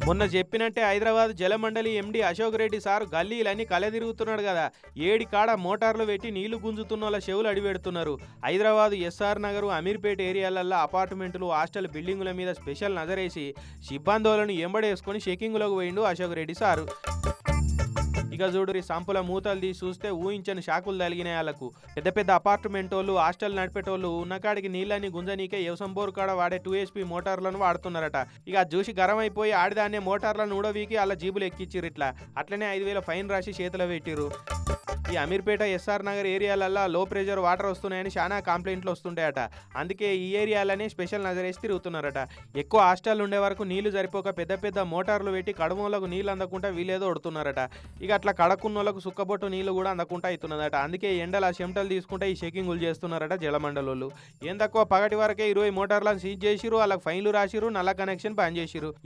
మొన్న చెప్పినట్టే హైదరాబాద్ జలమండలి ఎండి అశోక్ రెడ్డి సార్ గల్లీలన్నీ కలదిరుగుతున్నాడు కదా. ఏడి కాడ మోటార్లు పెట్టి నీళ్లు గుంజుతున్న వాళ్ళ చెవులు అడిపెడుతున్నారు. హైదరాబాద్ ఎస్ఆర్ నగర్, అమీర్పేట ఏరియాలల్లో అపార్ట్మెంట్లు, హాస్టల్ బిల్డింగుల మీద స్పెషల్ నజరేసి సిబ్బందులను ఎంబడేసుకొని చెకింగ్లోకి పోయిండు అశోక్ రెడ్డి సారు. ఇక చూడు సంపుల మూతలు తీసి చూస్తే ఊహించని షాకులు తగిలినాయి వాళ్ళకు. పెద్ద పెద్ద అపార్ట్మెంట్ వాళ్ళు, హాస్టల్ నడిపేటోళ్ళు ఉన్నకాడికి నీళ్ళని గుంజనీకే వ్యవసాయం బోర్ కాడ వాడే 2HP మోటార్లను వాడుతున్నారట. ఇక అది చూసి గరం అయిపోయి ఆడిదాన్నే మోటార్లను ఊడవీకి వాళ్ళ జీబులు ఎక్కిచ్చిర్రు. ఇట్లా అట్లనే 5,000 ఫైన్ రాసి చేతిలో పెట్టిరు. ఈ అమీర్పేట, ఎస్ఆర్ నగర్ ఏరియాలల్లో లో ప్రెషర్ వాటర్ వస్తున్నాయని చాలా కంప్లైంట్లు వస్తుంటాయట. అందుకే ఈ ఏరియాలనే స్పెషల్ నజరేసి తిరుగుతున్నారట. ఎక్కువ హాస్టల్ ఉండే వరకు నీళ్లు సరిపోక పెద్ద పెద్ద మోటార్లు పెట్టి కడుమలకు నీళ్ళు అందకుండా వీలేదో ఒడుతున్నారట. ఇక అట్లా కడకున్నోళ్ళకు సుక్కబొట్టు నీళ్లు కూడా అందకుండా అవుతున్నదట. అందుకే ఎండల చెమటలు తీసుకుంటే ఈ చెకింగులు చేస్తున్నారట జలమండలోళ్ళు. ఏం తక్కువ పగటి వరకే 20 మోటార్లను సీజ్ చేసిరు, వాళ్ళకి ఫైన్లు రాసిరు, నల్ల కనెక్షన్ బ్యాన్ చేసిరు.